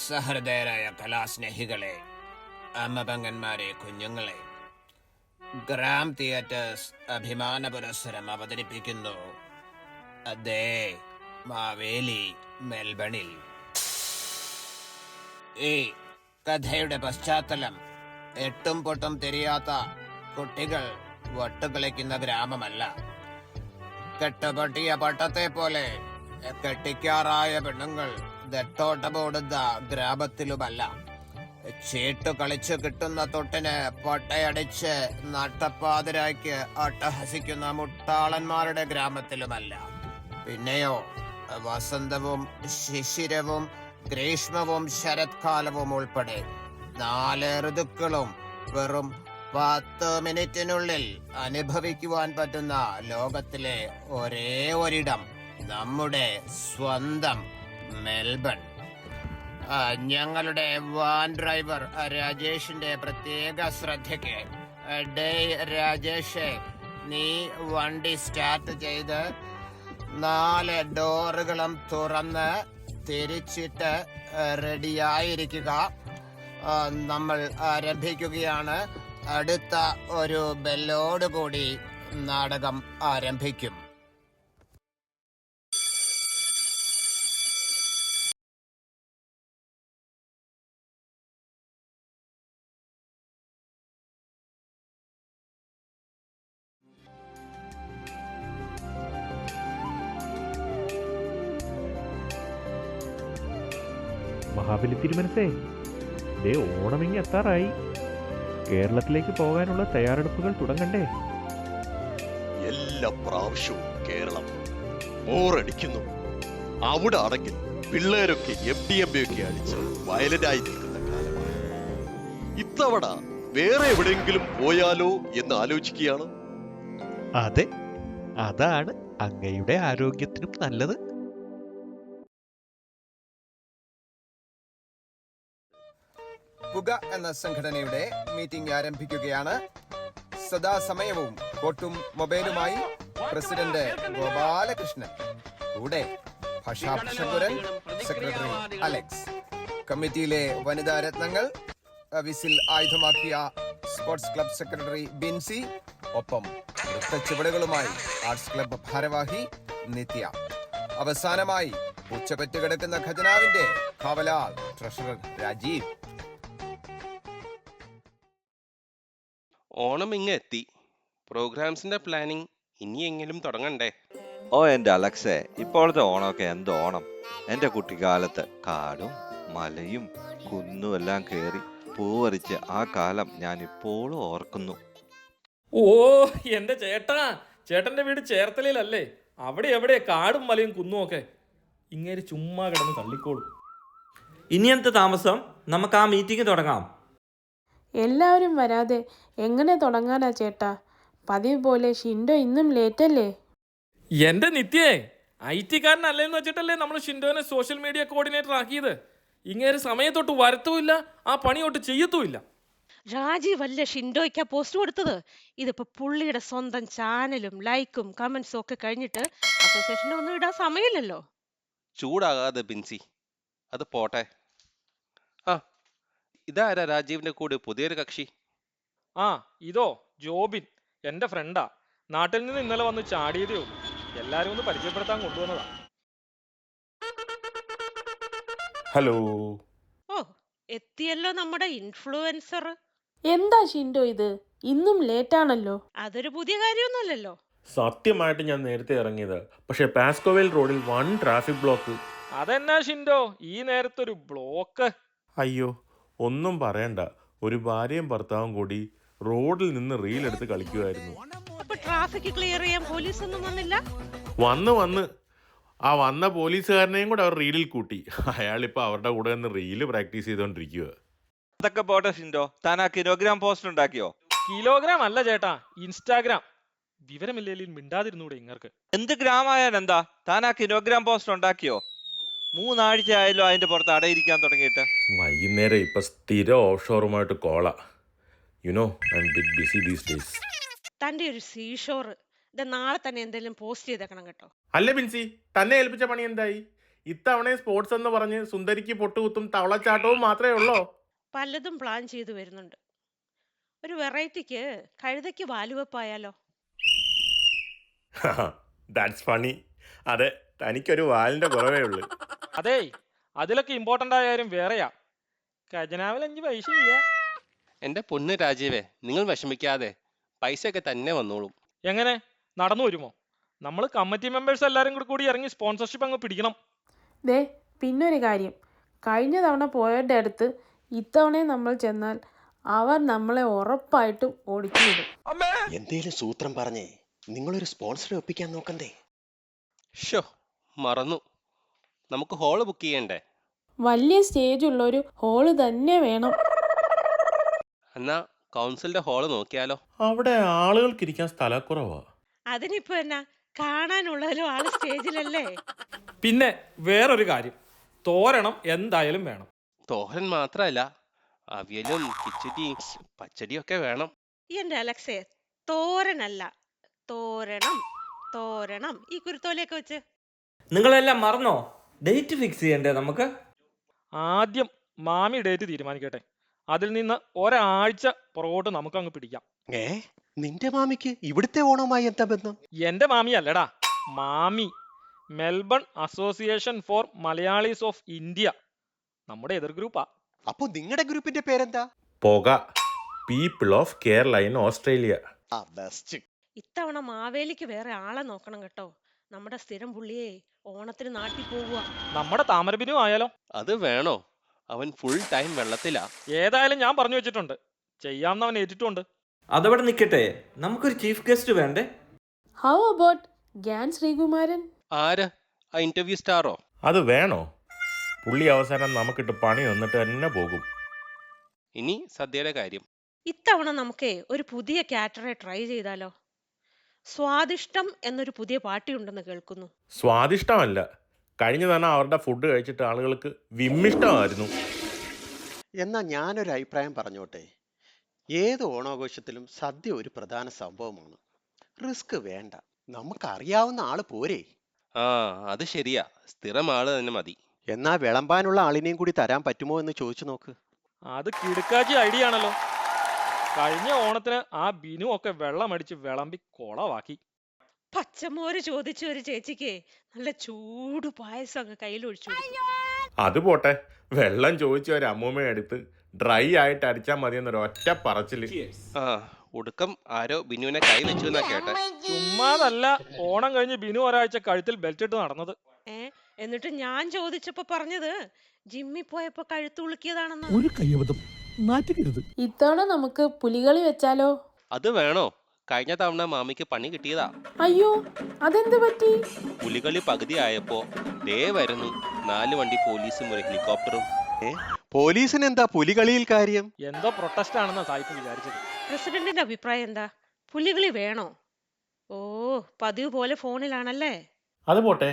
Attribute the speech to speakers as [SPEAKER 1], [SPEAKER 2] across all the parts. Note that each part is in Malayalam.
[SPEAKER 1] സഹൃദയരായ കലാസ്നേഹികളെ, അമ്മപങ്കന്മാരെ, കുഞ്ഞുങ്ങളെ, ഗ്രാം തിയേറ്റേഴ്സ് അഭിമാന പുരസ്സരം അവതരിപ്പിക്കുന്നു അതേ മാവേലി മെൽബണിൽ. ഈ കഥയുടെ പശ്ചാത്തലം എട്ടും പൊട്ടും തിരിയാത്ത കുട്ടികൾ വട്ടുകളിക്കുന്ന ഗ്രാമമല്ല. കെട്ടുപൊട്ടിയ പട്ടത്തെ പോലെ കെട്ടിക്കാറായ പെണ്ണുങ്ങൾ നെട്ടോട്ടമോടുന്ന ഗ്രാമത്തിലുമല്ല. ചീട്ടു കളിച്ചു കിട്ടുന്ന തൊട്ടിന് പൊട്ടയടിച്ച് നട്ടപ്പാതിരായ്ക്ക് അട്ടഹസിക്കുന്ന മുട്ടാളന്മാരുടെ ഗ്രാമത്തിലുമല്ല. പിന്നെയോ വസന്തവും ശിശിരവും ഗ്രീഷ്മവും ശരത്കാലവും ഉൾപ്പെടെ 4 ഋതുക്കളും വെറും 10 മിനിറ്റിനുള്ളിൽ അനുഭവിക്കുവാൻ പറ്റുന്ന ലോകത്തിലെ ഒരേ ഒരിടം നമ്മുടെ സ്വന്തം മെൽബൺ. ഞങ്ങളുടെ വാൻ ഡ്രൈവർ രാജേഷിന്റെ പ്രത്യേക ശ്രദ്ധയ്ക്ക്, ഡേയ് രാജേഷ്, നീ വണ്ടി സ്റ്റാർട്ട് ചെയ്ത് 4 ഡോറുകളും തുറന്ന് തിരിച്ചിട്ട് റെഡിയായിരിക്കുക. നമ്മൾ ആരംഭിക്കുകയാണ്. അടുത്ത ഒരു ബെല്ലോടുകൂടി നാടകം ആരംഭിക്കും.
[SPEAKER 2] മഹാബലി തിരുമനസേ, ദേ ഓണമിങ്ങി എത്താറായി. കേരളത്തിലേക്ക് പോകാനുള്ള തയ്യാറെടുപ്പുകൾ തുടങ്ങണ്ടേ?
[SPEAKER 3] എല്ലാ പ്രാവശ്യവും കേരളം ബോറടിക്കുന്നു. അവിടെ ആണെങ്കിൽ പിള്ളേരൊക്കെ MDMA ഒക്കെ അടിച്ച് വയലന്റായി നിൽക്കുന്ന കാലമാണ്. ഇത്തവണ വേറെ എവിടെയെങ്കിലും പോയാലോ എന്ന് ആലോചിക്കുകയാണ്.
[SPEAKER 4] അതെ, അതാണ് അങ്ങയുടെ ആരോഗ്യത്തിനും നല്ലത്.
[SPEAKER 1] പുക എന്ന സംഘടനയുടെ മീറ്റിംഗ് ആരംഭിക്കുകയാണ്. സദാസമയവും കോട്ടും മൊബൈലുമായി പ്രസിഡന്റ് ഗോപാലകൃഷ്ണൻ, കൂടെ ഭാഷാഭൂഷൺ, സെക്രട്ടറി അലക്സ്, കമ്മിറ്റിയിലെ വനിതാ രത്നങ്ങൾ, വിസിൽ ആയുധമാക്കിയ സ്പോർട്സ് ക്ലബ് സെക്രട്ടറി ബിൻസി, ഒപ്പം നൃത്തച്ചുവടുകളുമായി ആർട്സ് ക്ലബ് ഭാരവാഹി നിത്യ. അവസാനമായി ഉച്ചപെറ്റ് കിടക്കുന്ന ഖജനാവിന്റെ കാവലാൾ ട്രഷറർ രാജീവ്.
[SPEAKER 5] ഓണം ഇങ്ങെത്തി. പ്രോഗ്രാംസിന്റെ പ്ലാനിങ് ഇനിയെങ്കിലും തുടങ്ങണ്ടേ?
[SPEAKER 6] ഓ എൻ്റെ അലക്സേ, ഇപ്പോഴത്തെ ഓണമൊക്കെ എന്ത് ഓണം! എൻ്റെ കുട്ടിക്കാലത്ത് കാടും മലയും കുന്നും എല്ലാം കയറി പൂവറിച്ച് ആ കാലം ഞാൻ ഇപ്പോഴും ഓർക്കുന്നു.
[SPEAKER 7] ഓ എന്റെ ചേട്ടാ, ചേട്ടന്റെ വീട് ചേർത്തലയിലല്ലേ? അവിടെ എവിടെ കാടും മലയും കുന്നും ഒക്കെ. ഇങ്ങനെ ചുമ്മാ കിടന്ന് തള്ളിക്കോളും.
[SPEAKER 8] ഇനി എന്ത് താമസം, നമുക്ക് ആ മീറ്റിംഗ് തുടങ്ങാം.
[SPEAKER 9] എല്ലാവരും വരാതെ എങ്ങനെ തുടങ്ങാനാ ചേട്ടാ? പതിവ് പോലെ ഷിൻഡോ ഇന്നും ലേറ്റല്ലേ?
[SPEAKER 7] എന്റെ നിത്യേ, IT കാരനല്ലേന്ന് വെച്ചിട്ടല്ലേ നമ്മൾ ഷിൻഡോനെ സോഷ്യൽ മീഡിയ കോർഡിനേറ്റർ ആക്കിയത്. ഇങ്ങനെ സമയത്തൊട്ട് വരത്തുമില്ല, ആ പണിയൊട്ട് ചെയ്യത്തുമില്ല.
[SPEAKER 10] രാജീവ് അല്ലേ ഷിൻഡോയ്ക്കാ പോസ്റ്റ് കൊടുത്തത്. ഇതിപ്പോ പുള്ളിയുടെ സ്വന്തം ചാനലും ലൈക്കും കമന്റ്സും ഒക്കെ കഴിഞ്ഞിട്ട് അസോസിയേഷന് ഒന്നും ഇടാൻ സമയമില്ലല്ലോ.
[SPEAKER 5] ചൂടാകാതെ ബിൻസി, അത് പോട്ടെ. ആ, ഇതാരാ രാജീവിന്റെ കൂടെ പുതിയൊരു കക്ഷി?
[SPEAKER 7] ആ, ഇതോ ജോബിൻ, എന്റെ ഫ്രണ്ടാ. നാട്ടിൽ നിന്ന് ഇന്നലെ വന്ന് ചാടിയതേ ഉള്ളൂ. എല്ലാരും ഒന്ന് പരിചയപ്പെടുത്താൻ കൊണ്ടുവന്നതാ.
[SPEAKER 2] ഹലോ.
[SPEAKER 10] ഓ, എത്തിയല്ലോ നമ്മുടെ ഇൻഫ്ലുവൻസർ.
[SPEAKER 9] എന്താ ഷിൻഡോ ഇത്, ഇന്നും ലേറ്റാണല്ലോ?
[SPEAKER 10] അതൊരു പുതിയ കാര്യമൊന്നുമല്ലല്ലോ.
[SPEAKER 2] സത്യമായിട്ട് ഞാൻ നേരത്തെ ഇറങ്ങിയത്, പക്ഷെ പാസ്കോവേൽ റോഡിൽ 1 ട്രാഫിക് ബ്ലോക്ക്.
[SPEAKER 7] അതെന്നാ ഷിൻഡോ ഈ നേരത്തൊരു ബ്ലോക്ക്?
[SPEAKER 2] അയ്യോ, ഒന്നും പറയണ്ട. ഒരു ഭാര്യയും ഭർത്താവും കൂടി റോഡിൽ നിന്ന് റീൽ എടുത്ത് കളിക്കുമായിരുന്നു.
[SPEAKER 10] അപ്പൊ ട്രാഫിക് ക്ലിയർ ചെയ്യാൻ പോലീസ് ഒന്നും വന്നില്ല?
[SPEAKER 2] വന്ന് വന്ന പോലീസുകാരനെയും കൂടെ അവർ റീലിൽ കൂട്ടി. അയാളിപ്പോ അവരുടെ കൂടെ നിന്ന് റീല് പ്രാക്ടീസ് ചെയ്തോണ്ടിരിക്കുക.
[SPEAKER 6] അതൊക്കെ പോട്ടെ ഷിൻഡോ, താൻ ആ കിലോഗ്രാം പോസ്റ്റ് ഉണ്ടാക്കിയോ?
[SPEAKER 7] കിലോഗ്രാം അല്ല ചേട്ടാ, ഇൻസ്റ്റാഗ്രാം. വിവരമില്ലേലും മിണ്ടാതിരുന്നൂടെ ഇങ്ങർക്ക്?
[SPEAKER 6] എന്ത് ഗ്രാമായാലും എന്താ, താൻ ആ കിലോഗ്രാം പോസ്റ്റ് ഉണ്ടാക്കിയോ? 3 ആഴ്ച ആയല്ലോ അതിന്റെ പുറത്ത് അടയിരിക്കാൻ തുടങ്ങിയിട്ട്.
[SPEAKER 2] വൈകുന്നേരം ഇപ്പൊ സ്ഥിരം ഓഫ് ഷോറുമായിട്ട് കോള. You know I am bit busy these days.
[SPEAKER 10] തന്റെ ഒരു സീഷോർ നാളെ തന്നെ എന്തെങ്കിലും പോസ്റ്റ് ചെയ്തേക്കണം കേട്ടോ.
[SPEAKER 2] അല്ല ബിൻസി, തന്നെ ഏൽപ്പിച്ച പണി എന്തായി? ഇത്തവണ സ്പോർട്സ് എന്ന് പറഞ്ഞ് സുന്ദരിക്ക് പൊട്ടുകുത്തും തവളച്ചാട്ടവും മാത്രമേ ഉള്ളോ?
[SPEAKER 10] പലതും പ്ലാൻ ചെയ്തു വരുന്നുണ്ട്. ഒരു വെറൈറ്റിക്ക് കഴുതയ്ക്ക് വാലുവെപ്പായാലോ?
[SPEAKER 2] That's funny. അതെ, തനിക്കൊരു വാലിന്റെ കുറവേ ഉള്ളൂ.
[SPEAKER 7] അതേ, അതിലൊക്കെ ഇമ്പോർട്ടൻ്റ് ആയ കാര്യം വേറെയാ. ഖജനാവിൽ 5 പൈസ ഇല്ല.
[SPEAKER 5] എൻ്റെ പൊന്ന് രാജീവേ, നിങ്ങൾ വിഷമിക്കാതെ, പൈസയൊക്കെ തന്നെ വന്നോളും.
[SPEAKER 7] എങ്ങനെ നടന്നു വരുമോ? നമ്മൾ കമ്മിറ്റി മെമ്പേഴ്സ് എല്ലാവരും കൂടി ഇറങ്ങി സ്പോൺസർഷിപ്പ് അങ്ങ് പിടിക്കണം.
[SPEAKER 9] ദേ പിന്നൊരു കാര്യം, കഴിഞ്ഞ തവണ പോയവരുടെ അടുത്ത് ഇത്തവണയും നമ്മൾ ചെന്നാൽ അവർ നമ്മളെ ഉറപ്പായിട്ടും ഓടിച്ചു വിടും.
[SPEAKER 3] എന്തേലും സൂത്രം പറഞ്ഞേ നിങ്ങളൊരു സ്പോൺസറെ ഒപ്പിക്കാൻ നോക്കണ്ടേ?
[SPEAKER 5] ഷോ, മറന്നു. നമുക്ക് ഹോള് ബുക്ക് ചെയ്യണ്ടേ?
[SPEAKER 9] വലിയ സ്റ്റേജുള്ളൊരു ഹോള് തന്നെ വേണം.
[SPEAKER 5] എന്നാ കൗൺസിലിന്റെ ഹോള് നോക്കിയാലോ?
[SPEAKER 2] അവിടെ ആളുകൾക്ക് ഇരിക്കാൻ സ്ഥലക്കുറവാ.
[SPEAKER 10] അതിനിപ്പോ എന്നാ, കാണാനുള്ളതിലും ആള് സ്റ്റേജിലല്ലേ.
[SPEAKER 7] പിന്നെ വേറൊരു കാര്യം, തോരണം എന്തായാലും വേണം.
[SPEAKER 5] തോരൻ മാത്രല്ല, അവിയലും കിച്ചടിയും പച്ചടിയൊക്കെ വേണം.
[SPEAKER 10] എന്റെ അലക്സേ, തോരനല്ല, തോരണം. തോരണം ഈ കുരുത്തോലയൊക്കെ വെച്ച്.
[SPEAKER 8] നിങ്ങളെല്ലാം മറന്നോ? ഡേറ്റ് ഫിക്സ് ചെയ്യണ്ടേ നമുക്ക്?
[SPEAKER 7] ആദ്യം മാമി ഡേറ്റ് തീരുമാനിക്കട്ടെ, അതിൽ നിന്ന് ഒരാഴ്ച പുറകോട്ട് നമുക്ക് അങ്ങ് പിടിക്കാം.
[SPEAKER 3] നിന്റെ മാമിക്ക് ഇവിടുത്തെ ഓണവുമായി എന്താ ബന്ധം?
[SPEAKER 7] എന്റെ മാമി അല്ലടാ, MAMI. Melbourne association for Malayalees of India, നമ്മുടെ എതിർ ഗ്രൂപ്പാ.
[SPEAKER 3] അപ്പൊ നിങ്ങളുടെ ഗ്രൂപ്പിന്റെ പേരെന്താ?
[SPEAKER 2] POKA, people of Kerala in Australia.
[SPEAKER 10] ഇത്തവണ മാവേലിക്ക് വേറെ ആളെ നോക്കണം കേട്ടോ. നമ്മുടെ സ്ഥിരം പുള്ളിയെ ഓണത്തിന് നാട്ടിൽ പോവുക.
[SPEAKER 7] നമ്മുടെ താമരബിനു ആയാലോ?
[SPEAKER 5] അത് വേണോ? അവൻ ഫുൾ ടൈം വെള്ളത്തിലാ.
[SPEAKER 7] ഏതായാലും ഞാൻ പറഞ്ഞു വെച്ചിട്ടുണ്ട്, ചെയ്യാമെന്നവൻ ഏറ്റിട്ടുണ്ട്.
[SPEAKER 8] അതവിടെ നിൽക്കട്ടെ, നമുക്കൊരു ചീഫ് ഗസ്റ്റ് വേണ്ടേ?
[SPEAKER 9] How about Gyan Sreekumaran?
[SPEAKER 5] ആര്? ആ ഇന്റർവ്യൂ സ്റ്റാറോ?
[SPEAKER 2] അത് വേണോ? പുള്ളി അവസാനം നമുക്കിട്ട് പണി വന്നിട്ട് തന്നെ പോകും.
[SPEAKER 5] ഇനി സദ്യയുടെ കാര്യം.
[SPEAKER 10] ഇത്തവണ നമുക്കേ ഒരു പുതിയ കാറ്ററെ ട്രൈ ചെയ്താലോ? സ്വാദിഷ്ടം എന്നൊരു പുതിയ പാർട്ടി ഉണ്ടെന്ന് കേൾക്കുന്നു.
[SPEAKER 2] സ്വാദിഷ്ടമല്ല, കഴിഞ്ഞ തവണ അവരുടെ ഫുഡ് കഴിച്ചിട്ട് ആളുകൾക്ക് വിമ്മിഷ്ടമായിരുന്നു.
[SPEAKER 3] എന്നാ ഞാനൊരു അഭിപ്രായം പറഞ്ഞോട്ടെ. ഏത് ഓണാഘോഷത്തിലും സദ്യ ഒരു പ്രധാന സംഭവമാണ്. റിസ്ക് വേണ്ട, നമുക്കറിയാവുന്ന ആള് പോരെ.
[SPEAKER 5] ആ, അത് ശരിയാ. സ്ഥിരം ആള് തന്നെ മതി.
[SPEAKER 3] എന്നാ വിളമ്പാനുള്ള ആളിനെയും കൂടി തരാൻ പറ്റുമോ എന്ന് ചോദിച്ചു നോക്ക്.
[SPEAKER 7] അത് കിടുക്കാച്ചി ഐഡിയ ആണല്ലോ. കഴിഞ്ഞ ഓണത്തിന് ആ ബിനു ഒക്കെ വെള്ളമടിച്ച് വിളമ്പി കൊളവാക്കി.
[SPEAKER 10] പച്ചമോര് ചോദിച്ച ഒരു ചേച്ചിക്ക് നല്ല ചൂട് പായസം അങ്ങ് കയ്യിലൊഴിച്ചു.
[SPEAKER 2] അത് പോട്ടെ, വെള്ളം ചോദിച്ച ഒരു അമ്മൂമ്മയെ എടുത്ത് ഡ്രൈ ആയിട്ട് അടിച്ചാൽ മതിയെന്നൊരു ഒറ്റ പറച്ചില്.
[SPEAKER 5] ആ, ഒടുക്കം ആരോ ബിനുവിനെ കൈ വെച്ചു എന്നാ കേട്ടെ.
[SPEAKER 7] ചുമ്മാതല്ല, ഓണം കഴിഞ്ഞ് ബിനു ഒരാഴ്ച കഴുത്തിൽ ബെൽറ്റ് ഇട്ട് നടന്നത്.
[SPEAKER 10] എന്നിട്ട് ഞാൻ ചോദിച്ചപ്പോ പറഞ്ഞത് ജിമ്മിൽ പോയപ്പോ കഴുത്തുളുക്കിയതാണെന്ന്.
[SPEAKER 11] ഒരു കയ്യബദ്ധം, നാറ്റുകരുത്.
[SPEAKER 9] ഇത്തവണ നമുക്ക് പുലികളി വെച്ചാലോ?
[SPEAKER 5] അത് വേണോ? കഴിഞ്ഞ തവണ മാമിക്ക് പണി കിട്ടിയതാ.
[SPEAKER 9] അയ്യോ, അതെന്ത് പറ്റി?
[SPEAKER 5] പുലികളി പകുതി ആയപ്പോ ദേ വരുന്നു 4 വണ്ടി പോലീസും ഒരു ഹെലികോപ്റ്ററും.
[SPEAKER 3] പോലീസിന് എന്താ പുലികളിയിൽ കാര്യം?
[SPEAKER 7] എന്തോ പ്രൊട്ടസ്റ്റ് ആണെന്നാ സായിപ്പ് വിചാരിച്ചത്.
[SPEAKER 10] പ്രസിഡന്റിന്റെ അഭിപ്രായം എന്താ? പുലികളി വേണോ? ഓ, പതിവ് പോലെ ഫോണിലാണല്ലേ.
[SPEAKER 2] അത് പോട്ടെ,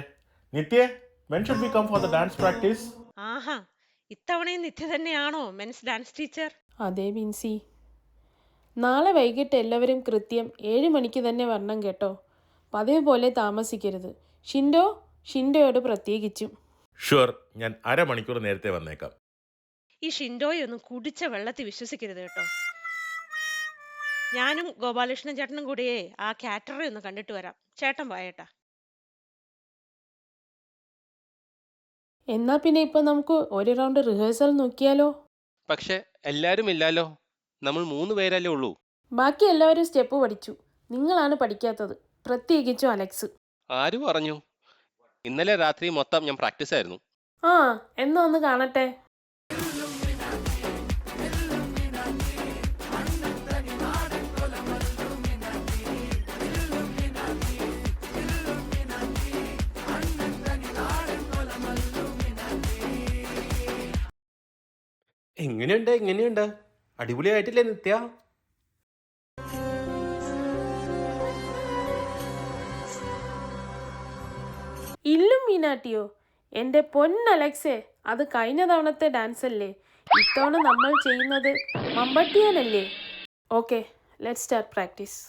[SPEAKER 2] നിത്യേ, when should we come for the dance practice?
[SPEAKER 10] ആഹാ, ഇത്തവണയും നിത്യ തന്നെയാണോ മെൻസ് ഡാൻസ് ടീച്ചർ?
[SPEAKER 9] അതെ ബിൻസി, നാളെ വൈകിട്ട് എല്ലാവരും കൃത്യം 7 മണിക്ക് തന്നെ വരണം കേട്ടോ. പതിവ് പോലെ താമസിക്കരുത്. ഷിൻഡോയോട് പ്രത്യേകിച്ചും.
[SPEAKER 2] ഷുവർ, ഞാൻ അരമണിക്കൂർ നേരത്തെ വന്നേക്കാം.
[SPEAKER 10] ഈ ഷിൻഡോയൊന്നും കുടിച്ച വെള്ളത്തിൽ വിശ്വസിക്കരുത് കേട്ടോ. ഞാനും ഗോപാലകൃഷ്ണൻ ചേട്ടനും കൂടിയേ ആ കാറ്ററെ ഒന്ന് കണ്ടിട്ട് വരാം. ചേട്ടൻ പോയേട്ടാ.
[SPEAKER 9] എന്നാ പിന്നെ ഇപ്പൊ നമുക്ക് ഒരു റൗണ്ട് റിഹേഴ്സൽ നോക്കിയാലോ?
[SPEAKER 5] പക്ഷെ എല്ലാരും ഇല്ലാലോ, നമ്മൾ 3 പേരല്ലേ ഉള്ളൂ.
[SPEAKER 9] ബാക്കി എല്ലാവരും സ്റ്റെപ്പ് പഠിച്ചു, നിങ്ങളാണ് പഠിക്കാത്തത്, പ്രത്യേകിച്ചും അലക്സ്.
[SPEAKER 5] ആര് പറഞ്ഞു? ഇന്നലെ രാത്രി മൊത്തം ഞാൻ പ്രാക്ടീസ് ആയിരുന്നു.
[SPEAKER 9] ആ, എന്നാ ഒന്ന് കാണട്ടെ.
[SPEAKER 5] എങ്ങനെയുണ്ട്? അടിപൊളിയായിട്ടില്ലേ നിത്യ?
[SPEAKER 9] ഇല്ലും മീനാട്ടിയോ? എൻ്റെ പൊന്നലക്സേ, അത് കഴിഞ്ഞ തവണത്തെ ഡാൻസ് അല്ലേ. ഇത്തവണ നമ്മൾ ചെയ്യുന്നത് മമ്പട്ടിയാനല്ലേ. Okay, let's start practice.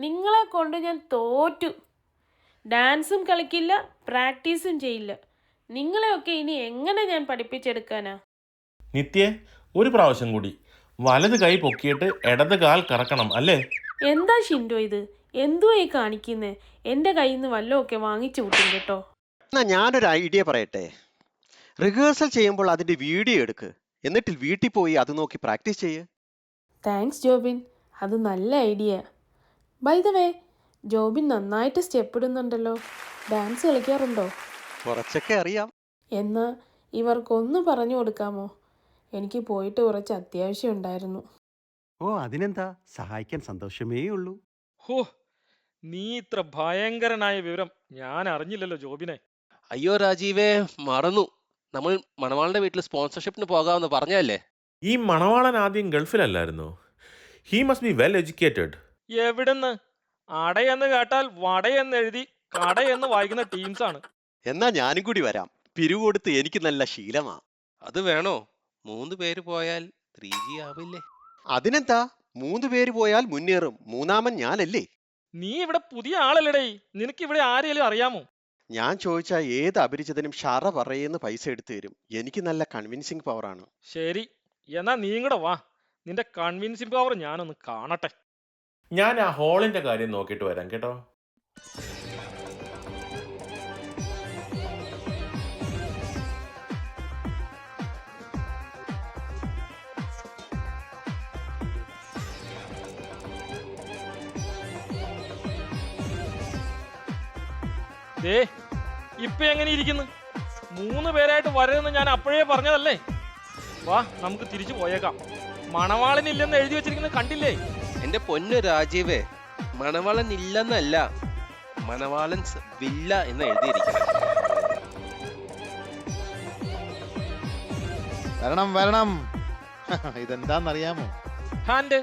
[SPEAKER 9] നിങ്ങളെ കൊണ്ട് ഞാൻ തോറ്റു. ഡാൻസും കളിക്കില്ല, പ്രാക്ടീസും ചെയ്യില്ല. നിങ്ങളെയൊക്കെ ഇനി എങ്ങനെ ഞാൻ പഠിപ്പിച്ചെടുക്കാനാ?
[SPEAKER 2] നിത്യേ, ഒരു പ്രാവശ്യം കൂടി വലത് കൈ പൊക്കിയിട്ട് ഇടത് കാൽ കറക്കണം അല്ലേ?
[SPEAKER 9] എന്താ ഷിൻഡോ ഇത്? എന്തുവാ ഈ കാണിക്കുന്നേ? എൻ്റെ കയ്യിൽ നിന്ന് വല്ലതൊക്കെ വാങ്ങിച്ചു കൂട്ടും കേട്ടോ.
[SPEAKER 3] എന്നാ ഞാനൊരു ഐഡിയ പറയട്ടെ. റിഹേഴ്സൽ ചെയ്യുമ്പോൾ അതിന്റെ വീഡിയോ എടുക്ക്, എന്നിട്ട് വീട്ടിൽ പോയി അത് നോക്കി പ്രാക്ടീസ് ചെയ്യ്.
[SPEAKER 9] താങ്ക്സ് ജോബിൻ, അത് നല്ല idea. By the way, Jobin നന്നായിട്ട് സ്റ്റെപ്പ് ഇടുന്നുണ്ടല്ലോ. ഡാൻസ് കളിക്കാറുണ്ടോ?
[SPEAKER 3] കുറച്ചൊക്കെ അറിയാം.
[SPEAKER 9] എന്നാൽ ഇവർക്കൊന്ന് പറഞ്ഞു കൊടുക്കാമോ? എനിക്ക് പോയിട്ട് കുറച്ച് അത്യാവശ്യം ഉണ്ടായിരുന്നു.
[SPEAKER 3] ഓ, അതിനെന്താ, സഹായിക്കാൻ സന്തോഷമേ ഉള്ളൂ.
[SPEAKER 7] ഹോ, നീ ഇത്ര ഭയങ്കരനായ വിവരം ഞാൻ അറിഞ്ഞില്ലല്ലോ ജോബിനെ.
[SPEAKER 5] അയ്യോ രാജീവേ, മറന്നു. നമ്മൾ മണവാളിന്റെ വീട്ടിൽ സ്പോൺസർഷിപ്പിന് പോകാമെന്ന് പറഞ്ഞല്ലേ?
[SPEAKER 2] ഈ മണവാളൻ ആദ്യം ഗൾഫിലല്ലായിരുന്നോ? He must be well educated.
[SPEAKER 7] എവിടെന്ന്? അടയെന്ന് കേട്ടാൽ വടയെന്ന് എഴുതി കടയെന്ന് വായിക്കുന്ന ടീംസാണ്.
[SPEAKER 3] എന്നാ ഞാനും കൂടി വരാം. പിരിവ് കൊടുത്ത് എനിക്ക് നല്ല ശീലമാ.
[SPEAKER 5] അത് വേണോ? 3 പേര് പോയാൽ 3G ആവില്ലേ?
[SPEAKER 3] അതിനെന്താ, 3 പേര് പോയാൽ മുന്നേറും. മൂന്നാമൻ ഞാനല്ലേ?
[SPEAKER 7] നീ ഇവിടെ പുതിയ ആളല്ലടേ. നിനക്ക് ഇവിടെ ആരെയും അറിയാമോ?
[SPEAKER 3] ഞാൻ ചോദിച്ചാൽ ഏത് അപരിചിതനും ഷറ പറയുന്ന പൈസ എടുത്തു തരും. എനിക്ക് നല്ല കൺവിൻസിങ് പവറാണ്.
[SPEAKER 7] ശരി, എന്നാ നീ കൂടെ വാ. നിന്റെ കൺവിൻസിംഗ് പവർ ഞാനൊന്ന് കാണട്ടെ.
[SPEAKER 2] ഞാൻ ആ ഹോളിന്റെ കാര്യം നോക്കിയിട്ട് വരാം കേട്ടോ.
[SPEAKER 7] ദേ, ഇപ്പൊ എങ്ങനെ ഇരിക്കുന്നു? 3 പേരായിട്ട് വരരുതെന്ന് ഞാൻ അപ്പോഴേ പറഞ്ഞതല്ലേ. വാ, നമുക്ക് തിരിച്ചു പോയേക്കാം. മണവാളനില്ലെന്ന് എഴുതി വെച്ചിരിക്കുന്നത് കണ്ടില്ലേ?
[SPEAKER 5] എന്റെ പൊന്നു രാജീവേ, മണവാളൻ ഇല്ലെന്നല്ല, മണവാളൻസ് വില്ല എന്ന് എഴുതിയിരിക്കണം.
[SPEAKER 12] വരണം വരണം. ഇതെന്താന്നറിയാമോ?
[SPEAKER 7] ഹാൻഡ്.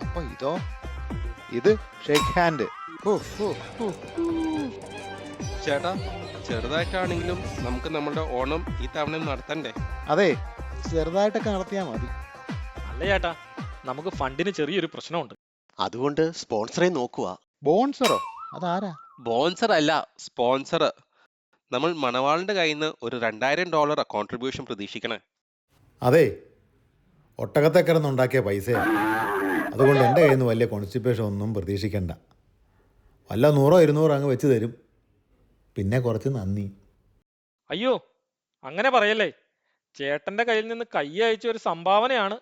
[SPEAKER 12] അപ്പൊ ഇതോ? ഇത് ഷേക്ക് ഹാൻഡ്.
[SPEAKER 5] ചേട്ടാ, ചെറുതായിട്ടാണെങ്കിലും നമുക്ക് നമ്മുടെ ഓണം ഈ തവണ നടത്തണ്ടേ?
[SPEAKER 12] അതെ, ചെറുതായിട്ടൊക്കെ നടത്തിയാ മതി.
[SPEAKER 7] അല്ല ചേട്ടാ, നമുക്ക് ഫണ്ടിന് ചെറിയൊരു പ്രശ്നമുണ്ട്.
[SPEAKER 3] അതുകൊണ്ട് സ്പോൺസറെ നോക്കുക.
[SPEAKER 12] ബോൺസറോ? അതാരാ?
[SPEAKER 5] ബോൺസർ അല്ല, സ്പോൺസർ. നമ്മൾ മണവാളിന്റെ കയ്യിൽ നിന്ന് ഒരു $2000 കോൺട്രിബ്യൂഷൻ പ്രതീക്ഷിക്കണേ.
[SPEAKER 12] അതെ, ഒട്ടകത്തെ കിടന്നുണ്ടാക്കിയ പൈസയാണ്. അതുകൊണ്ട് എൻ്റെ കയ്യിൽ നിന്ന് വലിയ കോൺസ്റ്റിപ്പേഷൻ ഒന്നും പ്രതീക്ഷിക്കണ്ട. വല്ല 100-200 അങ്ങ് വെച്ച് തരും. പിന്നെ കുറച്ച് നന്ദി.
[SPEAKER 7] അയ്യോ, അങ്ങനെ പറയല്ലേ. ചേട്ടന്റെ കയ്യിൽ നിന്ന് കൈ അയച്ച ഒരു സംഭാവനയാണ്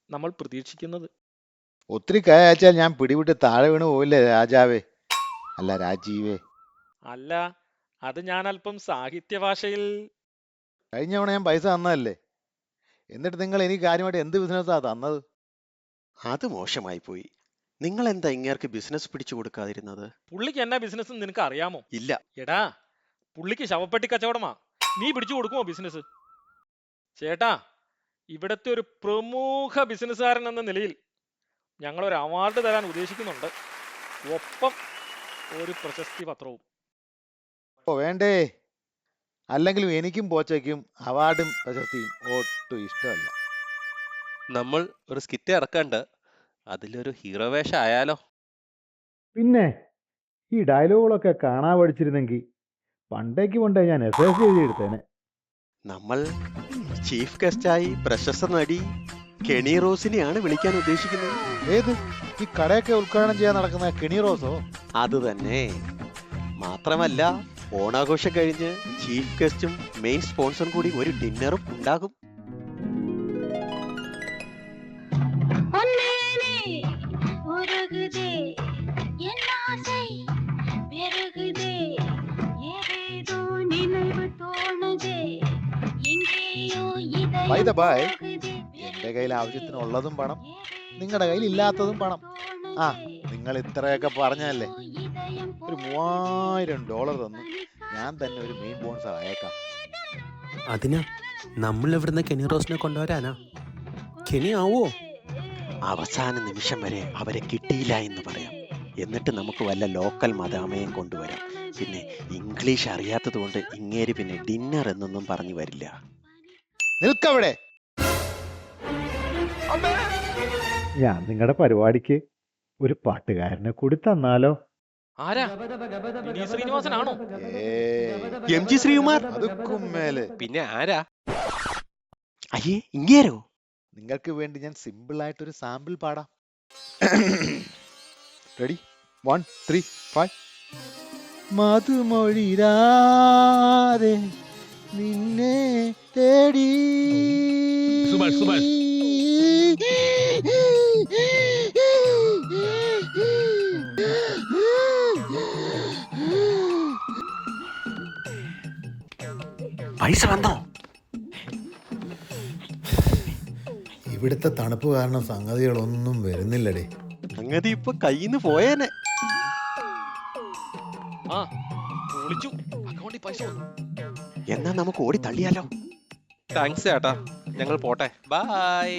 [SPEAKER 7] നമ്മൾ പ്രതീക്ഷിക്കുന്നത്.
[SPEAKER 12] ഒത്തിരി കൈ അയച്ചാൽ ഞാൻ പിടിവിട്ട് താഴെ വീണ് പോവില്ലേ രാജാവേ? അല്ല രാജീവേ.
[SPEAKER 7] അല്ല, അത് ഞാൻ അല്പം സാഹിത്യ ഭാഷയിൽ.
[SPEAKER 12] കഴിഞ്ഞ തവണ ഞാൻ പൈസ തന്നതല്ലേ? എന്നിട്ട് നിങ്ങൾ എനിക്ക് കാര്യമായിട്ട് എന്ത് ബിസിനസ്സാ തന്നത്?
[SPEAKER 3] അത് മോശമായി പോയി. നിങ്ങൾ എന്താ ഇങ്ങേർക്ക് ബിസിനസ് പിടിച്ചു കൊടുക്കാതിരുന്നത്?
[SPEAKER 7] പുള്ളിക്ക് എന്നാ ബിസിനസ് നിനക്ക് അറിയാമോ?
[SPEAKER 3] ഇല്ല.
[SPEAKER 7] എടാ, പുള്ളിക്ക് ശവപ്പെട്ടി കച്ചവടമാ. നീ പിടിച്ചു കൊടുക്കുമോ ബിസിനസ്? ചേട്ടാ, ഇവിടത്തെ ഒരു പ്രമുഖ ബിസിനസ്സുകാരൻ എന്ന നിലയിൽ ഞങ്ങൾ ഒരു അവാർഡ് തരാൻ ഉദ്ദേശിക്കുന്നുണ്ട്. ഒപ്പം ഒരു പ്രശസ്തി പത്രവും.
[SPEAKER 12] ഓ വേണ്ടേ. അല്ലെങ്കിലും എനിക്കും പോച്ചയ്ക്കും അവാർഡും പ്രശസ്തിയും ഒട്ടും ഇഷ്ടമല്ല.
[SPEAKER 5] നമ്മൾ ഒരു സ്കിറ്റ് ഇറക്കണ്ട്. അതിലൊരു ഹീറോ വേഷം ആയാലോ?
[SPEAKER 12] പിന്നെ ഈ ഡയലോഗുകളൊക്കെ കാണാൻ പഠിച്ചിരുന്നെങ്കിൽ പണ്ടേ ഞാൻ എസ് എഴുതിയെടുത്തേനെ.
[SPEAKER 3] നമ്മൾ ചീഫ് ഗസ്റ്റായി പ്രശസ്ത നടി കെണി റോസിനെയാണ് വിളിക്കാൻ ഉദ്ദേശിക്കുന്നത്.
[SPEAKER 12] ഏത്? ഈ കടയൊക്കെ ഉദ്ഘാടനം ചെയ്യാൻ നടക്കുന്ന കെണി റോസോ?
[SPEAKER 3] അത് തന്നെ. മാത്രമല്ല, ഓണാഘോഷം കഴിഞ്ഞ് ചീഫ് ഗസ്റ്റും മെയിൻ സ്പോൺസറും കൂടി ഒരു ഡിന്നറും ഉണ്ടാകും.
[SPEAKER 12] ബൈ ദ ബൈ, എന്റെ കയ്യിൽ ആവശ്യത്തിനുള്ളതും പണം, നിങ്ങളുടെ കയ്യിൽ ഇല്ലാത്തതും പണം. ആ, നിങ്ങൾ ഇത്രയൊക്കെ പറഞ്ഞല്ലേ, ഒരു $3000 തന്നു ഞാൻ തന്നെ ഒരു മെയിൻ സ്പോൺസർ അയക്കാം.
[SPEAKER 13] അതിനാ നമ്മൾ ഇവിടുന്ന് കെനി റോസിനെ കൊണ്ടുവരാനാ? കെനി ആവോ?
[SPEAKER 3] അവസാന നിമിഷം വരെ അവരെ കിട്ടിയില്ല എന്ന് പറയാം. എന്നിട്ട് നമുക്ക് വല്ല ലോക്കൽ മദാമയും കൊണ്ടുവരാം. പിന്നെ ഇംഗ്ലീഷ് അറിയാത്തത് കൊണ്ട് ഇങ്ങേര് പിന്നെ ഡിന്നർ എന്നൊന്നും പറഞ്ഞു വരില്ല.
[SPEAKER 12] നിൽക്കവിടെ. ഞാൻ നിങ്ങളുടെ പരിപാടിക്ക് ഒരു പാട്ടുകാരനെ കൂടി തന്നാലോ?
[SPEAKER 7] ആരാ? വിനീത് ശ്രീനിവാസനാണോ?
[SPEAKER 3] MG ശ്രീകുമാർ.
[SPEAKER 12] അതുക്കും മേലെ.
[SPEAKER 5] പിന്നെ ആരാ?
[SPEAKER 3] അയ്യേ, ഇങ്ങേരോ?
[SPEAKER 12] നിങ്ങൾക്ക് വേണ്ടി ഞാൻ സിമ്പിൾ ആയിട്ടൊരു സാമ്പിൾ പാടാം. റെഡി? 1 3 5. മധുമൊഴിരാതെ നിന്നെ തേടി.
[SPEAKER 11] സുഭാഷ്, സുഭാഷ്.
[SPEAKER 3] പൈസ വന്നോ?
[SPEAKER 11] ഇവിടുത്തെ തണുപ്പ് കാരണം സംഗതികളൊന്നും വരുന്നില്ലടേ.
[SPEAKER 3] സംഗതി ഇപ്പൊ കയ്യിന്ന് പോയേനെ.
[SPEAKER 7] ആ, വിളിച്ചു. അക്കൗണ്ടിൽ പൈസ വന്നു.
[SPEAKER 3] എന്നാ നമുക്ക് ഓടി തള്ളിയാലോ?
[SPEAKER 5] താങ്ക്സ് ചേട്ടാ, ഞങ്ങൾ പോട്ടെ. ബൈ.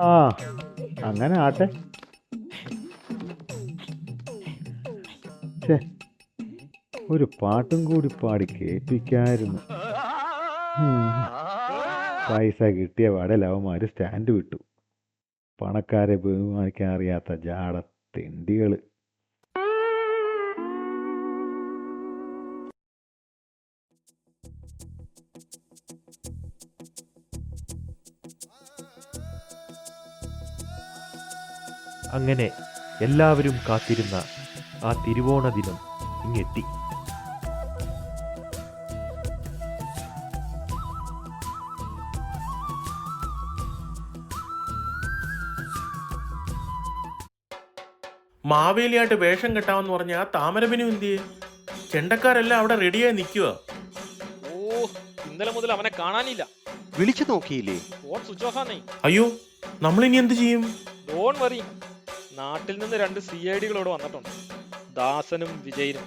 [SPEAKER 12] ആ, അങ്ങനെ ആട്ടെ. ഛെ, ഒരു പാട്ടും കൂടി പാടി കേൾപ്പിക്കായിരുന്നു. പൈസ കിട്ടിയ പാടെ ലവന്മാര് സ്റ്റാൻഡ് വിട്ടു. പണക്കാരെ ബഹുമാനിക്കാൻ അറിയാത്ത ജാട തെണ്ടികള്.
[SPEAKER 4] അങ്ങനെ എല്ലാവരും കാത്തിരുന്ന ആ തിരുവോണ ദിനം ഇങ്ങെത്തി.
[SPEAKER 2] മാവേലിയായിട്ട് വേഷം കെട്ടാമെന്ന് പറഞ്ഞ ആ താമരബിനു എന്തിയെ? ചെണ്ടക്കാരെല്ലാം അവിടെ റെഡിയായി നിൽക്കുക.
[SPEAKER 7] ഓ, ഇന്നലെ മുതൽ അവനെ കാണാനില്ല.
[SPEAKER 3] വിളിച്ചു നോക്കിയില്ലേ?
[SPEAKER 7] ഫോൺ സ്വിച്ച് ഓഫ് ആണേ.
[SPEAKER 2] അയ്യോ, നമ്മളിനി എന്ത് ചെയ്യും?
[SPEAKER 7] Don't worry. നാട്ടിൽ നിന്ന് 2 CID-കളോട് വന്നിട്ടുണ്ട്, ദാസനും വിജയനും.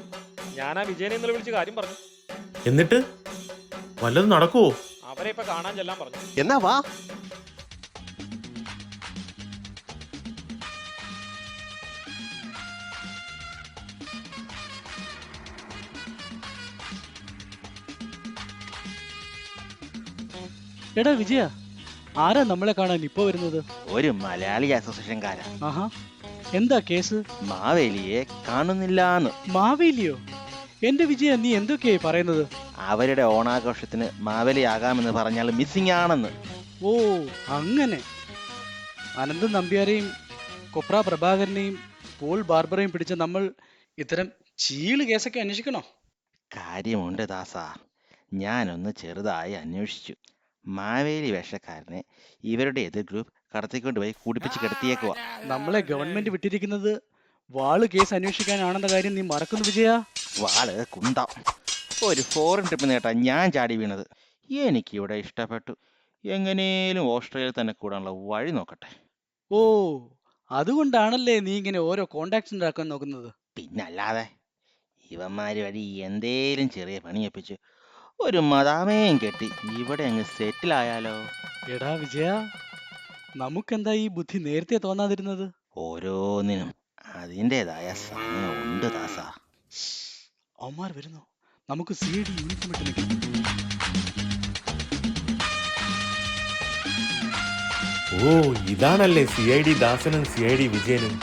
[SPEAKER 7] ഞാൻ ആ വിജയനെ ഇന്നലെ വിളിച്ച് കാര്യം പറഞ്ഞു.
[SPEAKER 2] എന്നിട്ട് വല്ലതും നടക്കുവോ?
[SPEAKER 7] അവരെ ഇപ്പൊ കാണാൻ ചെല്ലാൻ പറഞ്ഞു.
[SPEAKER 3] എന്നാ വാ.
[SPEAKER 11] എടാ വിജയ, ആരാ നമ്മളെ കാണാൻ ഇപ്പൊ വരുന്നത്?
[SPEAKER 3] ഒരു മലയാളി അസോസിയേഷൻകാരാ.
[SPEAKER 11] ആഹാ, എന്താ കേസ്?
[SPEAKER 3] മാവേലിയെ കാണുന്നില്ലാന്ന്.
[SPEAKER 11] മാവേലിയോ? എന്റെ വിജയ, നീ എന്തൊക്കെയായി പറയുന്നത്?
[SPEAKER 3] അവരുടെ ഓണാഘോഷത്തിന് മാവേലിയാകാമെന്ന് പറഞ്ഞാൽ മിസ്സിംഗ് ആണെന്ന്.
[SPEAKER 11] ഓ, അങ്ങനെ. അനന്തൻ നമ്പ്യാരെയും കൊപ്ര പ്രഭാകരനെയും പോൾ ബാർബറേയും പിടിച്ച നമ്മൾ ഇത്തരം ചീള് കേസൊക്കെ അന്വേഷിക്കണോ?
[SPEAKER 3] കാര്യമുണ്ട് ദാസാ. ഞാനൊന്ന് ചെറുതായി അന്വേഷിച്ചു. മാവേലി വേഷക്കാരനെ ഇവരുടെ എതിർ ഗ്രൂപ്പ് കടത്തിക്കൊണ്ടുപോയി കുടിപ്പിച്ച് കിടത്തിയേക്കുവാ.
[SPEAKER 11] നമ്മളെ ഗവൺമെന്റ് വിട്ടിരിക്കുന്നത് വാള് കേസ് അന്വേഷിക്കാനാണെന്ന കാര്യം നീ മറക്കുന്നു വിജയ.
[SPEAKER 3] വാള് കുന്തം. ഒരു ഫോറിൻ ട്രിപ്പ് നേട്ടാ ഞാൻ ചാടി വീണത്. എനിക്കിവിടെ ഇഷ്ടപ്പെട്ടു. എങ്ങനെയും ഓസ്ട്രേലിയയിൽ തന്നെ കൂടാനുള്ള വഴി നോക്കട്ടെ.
[SPEAKER 11] ഓ, അതുകൊണ്ടാണല്ലേ നീ ഇങ്ങനെ ഓരോ കോണ്ടാക്ട്സ് ഉണ്ടാക്കാൻ നോക്കുന്നത്?
[SPEAKER 3] പിന്നല്ലാതെ ഇവന്മാര് വഴി എന്തേലും ചെറിയ പണിയൊപ്പിച്ച് ഒരു മദാമയും കെട്ടി ഇവിടെ അങ്ങ് സെറ്റിലായാലോ?
[SPEAKER 11] എടാ വിജയ, നമുക്കെന്താ ഈ ബുദ്ധി നേരത്തെ തോന്നാതിരുന്നത്?
[SPEAKER 3] ഓരോന്നിനും അതിൻ്റെതായ സമയമുണ്ട് ദാസാ.
[SPEAKER 11] അവന്മാർ വരുന്നു. നമുക്ക് CID യൂണിഫോം ഇട്ട് നിൽക്കാം.
[SPEAKER 2] ഓ, ഇതാണല്ലേ CID ദാസനും CID വിജയനും.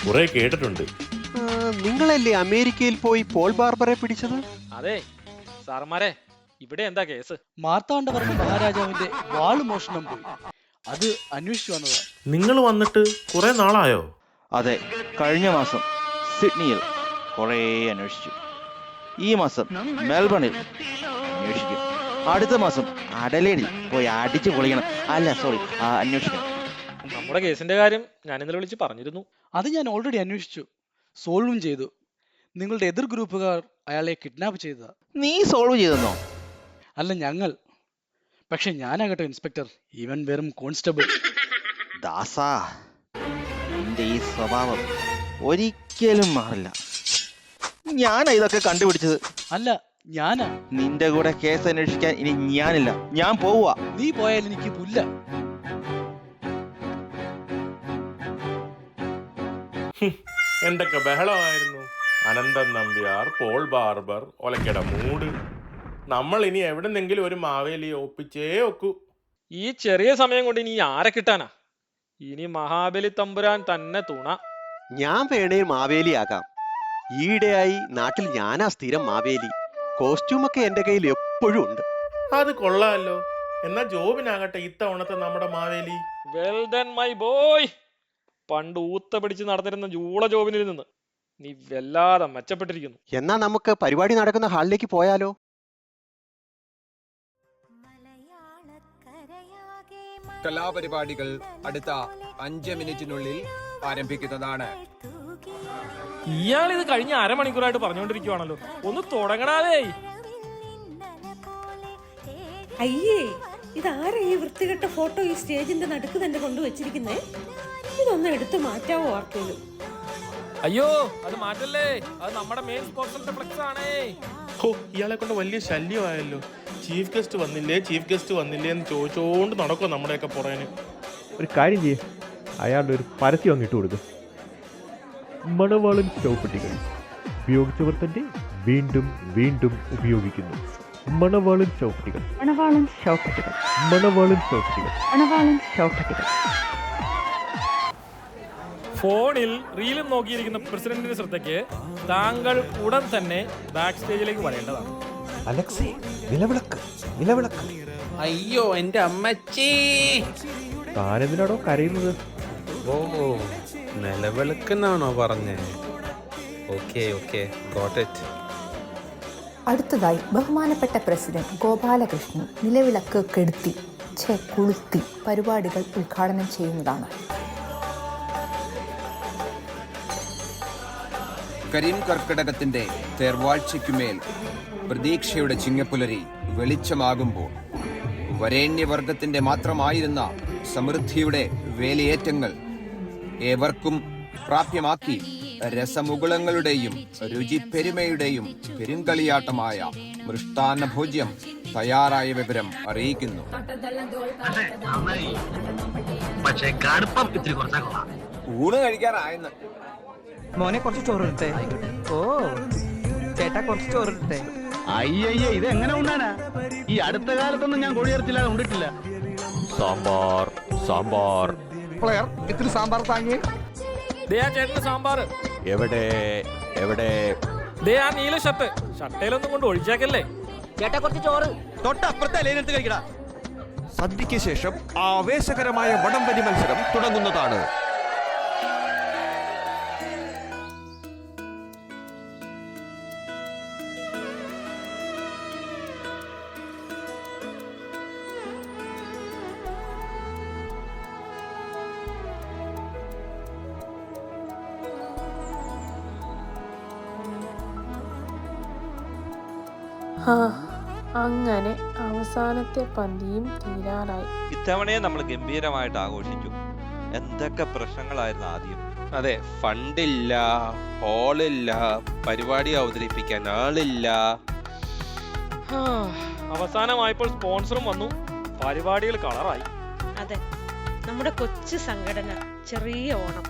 [SPEAKER 2] കുറെ കേട്ടിട്ടുണ്ട്.
[SPEAKER 3] നിങ്ങളല്ലേ അമേരിക്കയിൽ പോയി പോൾ ബാർബറെ പിടിച്ചത്?
[SPEAKER 7] അതെ സാറന്മാരെ, ഇവിടെ എന്താ കേസ്?
[SPEAKER 11] മാർത്താണ്ഡവർമ്മ മഹാരാജാവിന്റെ വാള് മോഷണം പോയി. അത് അന്വേഷിച്ചു വന്നതാ.
[SPEAKER 2] നിങ്ങൾ വന്നിട്ട് കുറെ നാളായോ?
[SPEAKER 3] അതെ, കഴിഞ്ഞ മാസം സിഡ്നിയിൽ കുറേ അന്വേഷിച്ചു. ഈ മാസം മെൽബണിൽ അന്വേഷിക്കും. അടുത്ത മാസം അഡലേഡിൽ പോയി അടിച്ചു പൊളിക്കണം. അല്ല സോറി, അന്വേഷിക്കണം.
[SPEAKER 7] നമ്മുടെ കേസിന്റെ കാര്യം ഞാൻ ഇന്നലെ വിളിച്ച് പറഞ്ഞിരുന്നു.
[SPEAKER 11] അത് ഞാൻ ഓൾറെഡി അന്വേഷിച്ചു, സോൾവും ചെയ്തു. നിങ്ങളുടെ എതിർ ഗ്രൂപ്പുകാർ അയാളെ കിഡ്നാപ്പ് ചെയ്തതാ.
[SPEAKER 3] നീ സോൾവ് ചെയ്തെന്നോ?
[SPEAKER 11] അല്ല, ഞങ്ങൾ. പക്ഷെ ഞാനാകട്ടെ ഇൻസ്പെക്ടർ, ഇവൻ വെറും കോൺസ്റ്റബിൾ.
[SPEAKER 3] ദാസാ, നിന്റെ ഈ സ്വഭാവം ഒരിക്കലും മാറില്ല. ഞാനാ ഇതൊക്കെ കണ്ടുപിടിച്ചത്.
[SPEAKER 11] അല്ല, ഞാനാ.
[SPEAKER 3] നിന്റെ കൂടെ കേസ് അന്വേഷിക്കാൻ ഇനി ഞാനില്ല. ഞാൻ പോവുക.
[SPEAKER 11] നീ പോയാൽ എനിക്ക് പുല്ല.
[SPEAKER 2] എന്തൊക്കെ ബഹളമായിരുന്നു. അനന്തൻ നമ്പ്യാർ, പോൾ ബാർബർ, ഒലക്കട മൂട്. നമ്മൾ ഇനി എവിടെന്നെങ്കിലും ഒരു മാവേലിയെ ഒപ്പിച്ചേ ഒക്കൂ.
[SPEAKER 7] ഈ ചെറിയ സമയം കൊണ്ട് ഇനി ആരെ കിട്ടാനാ? ഇനി മഹാബലി തമ്പുരാൻ തന്നെ തുണ.
[SPEAKER 3] ഞാൻ വേണേ മാവേലിയാകാം. ഈയിടെയായി നാട്ടിൽ ഞാനാ സ്ഥിരം മാവേലി. കോസ്റ്റ്യൂമൊക്കെ എന്റെ കയ്യിൽ എപ്പോഴും ഉണ്ട്.
[SPEAKER 2] അത് കൊള്ളാമല്ലോ. എന്നാ ജോബിനാകട്ടെ ഇത്തവണത്തെ നമ്മുടെ Maveli.
[SPEAKER 7] Well done my boy. പണ്ട് ഊത്ത പിടിച്ച് നടന്നിരുന്ന ജൂള ജോബിനിൽ നിന്ന് നീ വല്ലാതെ മെച്ചപ്പെട്ടിരിക്കുന്നു.
[SPEAKER 3] എന്നാ നമുക്ക് പരിപാടി നടക്കുന്ന ഹാളിലേക്ക് പോയാലോ?
[SPEAKER 1] കലാപരിപാടികൾ അടുത്ത 5 മിനിറ്റിനുള്ളിൽ ആരംഭിക്കുന്നതാണ്.
[SPEAKER 7] ഇയാൾ ഇത് കഴിഞ്ഞ അരമണിക്കൂറായിട്ട് പറഞ്ഞുകൊണ്ടിരിക്കുവാണല്ലോ. ഒന്ന് തുടങ്ങണാവേ.
[SPEAKER 10] അയ്യേ, ഇതാരാ ഈ വൃത്തികെട്ട ഫോട്ടോ ഈ സ്റ്റേജിന്റെ നടുക്ക് തന്നെ കൊണ്ടുവച്ചിരിക്കുന്നേ? ഇതൊന്ന് എടുത്തു മാറ്റാവോ ആർക്കേലും?
[SPEAKER 7] അയ്യോ, അത് മാറ്റല്ലേ. അത് നമ്മുടെ മെയിൻ സ്പോൺസറിന്റെ ഫ്ലെക്സ് ആണേ.
[SPEAKER 2] ഹോ, ഇയാളെ കൊണ്ട് വലിയ ശല്യമായല്ലോ. ചീഫ് ഗസ്റ്റ് വന്നില്ലേ, ചീഫ് ഗസ്റ്റ് വന്നില്ലേ എന്ന് ചോദിച്ചോണ്ട് നടക്കും നമ്മുടെയൊക്കെ പുറകിന്.
[SPEAKER 4] ഒരു കാര്യം ചെയ്യേ, അയാളുടെ ഒരു പരസ്യം അങ്ങിട്ട് കൊടുക്കും. മണവാളൻ ചൗപ്പട്ടികൾ ഉപയോഗിച്ചവർ തന്നെ വീണ്ടും വീണ്ടും ഉപയോഗിക്കുന്നു. മണവാളൻ ചൗപ്പട്ടികൾ, മണവാളൻ ചൗപ്പട്ടികൾ, മണവാളൻ ചൗപ്പട്ടികൾ, മണവാളൻ ചൗപ്പട്ടികൾ.
[SPEAKER 7] ഫോണിൽ റീലും നോക്കിയിരിക്കുന്ന പ്രസിഡന്റിന്റെ ശ്രദ്ധയ്ക്ക് താങ്കൾ ഉടൻ തന്നെ ബാക്ക് സ്റ്റേജിലേക്ക് വരേണ്ടതാണ്.
[SPEAKER 13] അലക്സേ, നിലവിളക്ക്, നിലവിളക്ക്.
[SPEAKER 8] അയ്യോ എന്റെ അമ്മച്ചി.
[SPEAKER 4] താനെന്തിനാണോ കരയുന്നത്?
[SPEAKER 13] ഓ, നിലവിളക്കെന്നാണോ പറഞ്ഞേ? Okay okay, got it.
[SPEAKER 14] അടുത്തതായി ബഹുമാനപ്പെട്ട പ്രസിഡന്റ് ഗോപാലകൃഷ്ണൻ നിലവിളക്ക് കൊളുത്തി പരിപാടികൾ ഉദ്ഘാടനം ചെയ്യുന്നതാണ്.
[SPEAKER 1] കരിംകർക്കിടകത്തിന്റെ തേർവാഴ്ചയ്ക്കുമേൽ പ്രതീക്ഷയുടെ ചിങ്ങപ്പുലരി വെളിച്ചമാകുമ്പോൾ വരേണ്യവർഗത്തിന്റെ മാത്രമായിരുന്ന സമൃദ്ധിയുടെ വേലിയേറ്റങ്ങൾ ഏവർക്കും പ്രാപ്യമാക്കി രസമുകുളങ്ങളുടെയും രുചിപ്പെരുമയുടെയും പെരുങ്കളിയാട്ടമായ മൃഷ്ടാന്ന ഭോജ്യം തയ്യാറായ വിവരം അറിയിക്കുന്നു. ഊണ് കഴിക്കാറായെന്ന്.
[SPEAKER 11] മോനെ കുറച്ച് ചോറിട്ടെ. ഓ ചേട്ടാ, കുറച്ച് ചോറിട്ടെ. അയ്യയ്യ, ഇത് എങ്ങനെ ഉണ്ടാനാ? ഈ അടുത്ത കാലത്തൊന്നും ഞാൻ കോഴിയിറച്ചില്ലാതെ ഉണ്ടിട്ടില്ല.
[SPEAKER 4] സാമ്പാർ സാമ്പാർ.
[SPEAKER 11] ഇത്തിരി സാമ്പാർ താങ്ങി.
[SPEAKER 7] ചേട്ടന് സാമ്പാർ
[SPEAKER 3] എവിടെ എവിടെ?
[SPEAKER 7] ആ നീല ഷട്ടയിലൊന്നും കൊണ്ട് ഒഴിച്ചേക്കല്ലേ.
[SPEAKER 11] ചേട്ടാ, കുറച്ച് ചോറ്. തൊട്ടപ്പുറത്തെ അലയിനടുത്ത് കഴിക്കടാ.
[SPEAKER 13] സദ്യയ്ക്ക് ശേഷം ആവേശകരമായ വടംവലി മത്സരം തുടങ്ങുന്നതാണ്.
[SPEAKER 9] അങ്ങനെ അവസാനത്തെ പന്തിയും തീരാറായി.
[SPEAKER 6] ഇത്തവണയെ നമ്മൾ ഗംഭീരമായിട്ട് ആഘോഷിച്ചു. എന്തൊക്കെ പ്രശ്നങ്ങളായിരുന്നു ആദ്യം.
[SPEAKER 5] അതെ, ഫണ്ടില്ല, ഹാളില്ല, പരിപാടി അവതരിപ്പിക്കാൻ ആളില്ല.
[SPEAKER 7] അവസാനമായപ്പോൾ സ്പോൺസറും വന്നു, പരിപാടികൾ കളറായി.
[SPEAKER 10] അതെ, നമ്മുടെ കൊച്ചു സംഘടന ചെറിയ ഓണം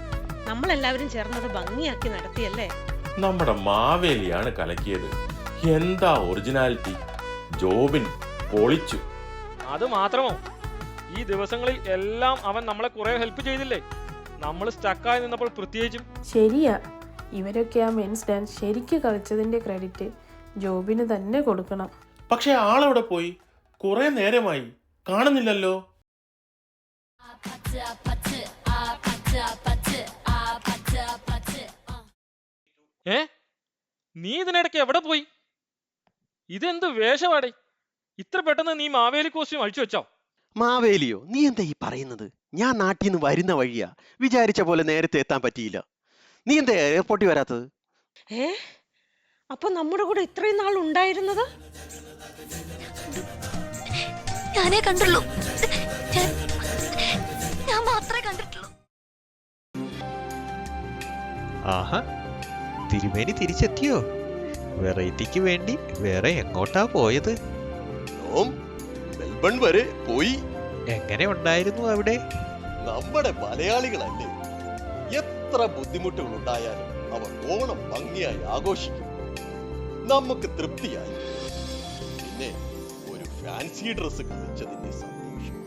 [SPEAKER 10] നമ്മളെല്ലാവരും ചേർന്നത് ഭംഗിയാക്കി നടത്തിയല്ലേ.
[SPEAKER 2] നമ്മുടെ മാവേലിയാണ് കലക്കിയത്. എന്താ ഒറിജിനാലിറ്റി. ജോബിൻ പൊളിച്ചു.
[SPEAKER 7] അത് മാത്രമോ, ഈ ദിവസങ്ങളിൽ എല്ലാം അവൻ നമ്മളെ കുറെ ഹെൽപ്പ് ചെയ്തില്ലേ. നമ്മൾ സ്റ്റക്കായി നിന്നപ്പോൾ പ്രത്യേകിച്ചും.
[SPEAKER 9] ശരിയാ, ഇവരൊക്കെ ആ മെൻസ് ഡാൻസ് ശരിക്ക് കളിച്ചതിന്റെ ക്രെഡിറ്റ് ജോബിന് തന്നെ കൊടുക്കണം.
[SPEAKER 2] പക്ഷെ ആളെവിടെ പോയി? കുറെ നേരമായി കാണുന്നില്ലല്ലോ.
[SPEAKER 7] നീ ഇതിനിടയ്ക്ക് എവിടെ പോയി? ഇതെന്ത് വേഷവാടേ? ഇത്ര പെട്ടെന്ന് നീ മാവേലി കോസ്റ്റ്യൂം അഴിച്ചു വെച്ചോ?
[SPEAKER 3] മാവേലിയോ? നീ എന്താ ഈ പറയുന്നത്? ഞാൻ നാട്ടിൽ നിന്ന് വരുന്ന വഴിയാ. വിചാരിച്ച പോലെ നേരത്തെ എത്താൻ പറ്റിയില്ല. നീ എന്താ എയർപോർട്ടിൽ വരാത്തത്?
[SPEAKER 10] അപ്പൊ നമ്മുടെ കൂടെ ഇത്രയും നാൾ ഉണ്ടായിരുന്നത്?
[SPEAKER 14] ഞാനേ കണ്ടുള്ളൂ, ഞാൻ മാത്രമേ കണ്ടിട്ടുള്ളൂ.
[SPEAKER 13] ആഹാ, തിരുമേനി തിരിച്ചെത്തിയോ? വെറൈറ്റിക്ക് വേണ്ടി വേറെ എങ്ങോട്ടാ പോയത്?
[SPEAKER 3] മെൽബൺ വരെ പോയി.
[SPEAKER 13] എങ്ങനെ ഉണ്ടായിരുന്നു അവിടെ?
[SPEAKER 3] നമ്മുടെ മലയാളികളല്ലേ, എത്ര ബുദ്ധിമുട്ടുകൾ ഉണ്ടായാലും അവർ ഓണം ഭംഗിയായി ആഘോഷിക്കും. നമുക്ക് തൃപ്തിയായി. പിന്നെ ഒരു ഫാൻസി ഡ്രസ് കളിച്ചതിന്റെ സന്തോഷം.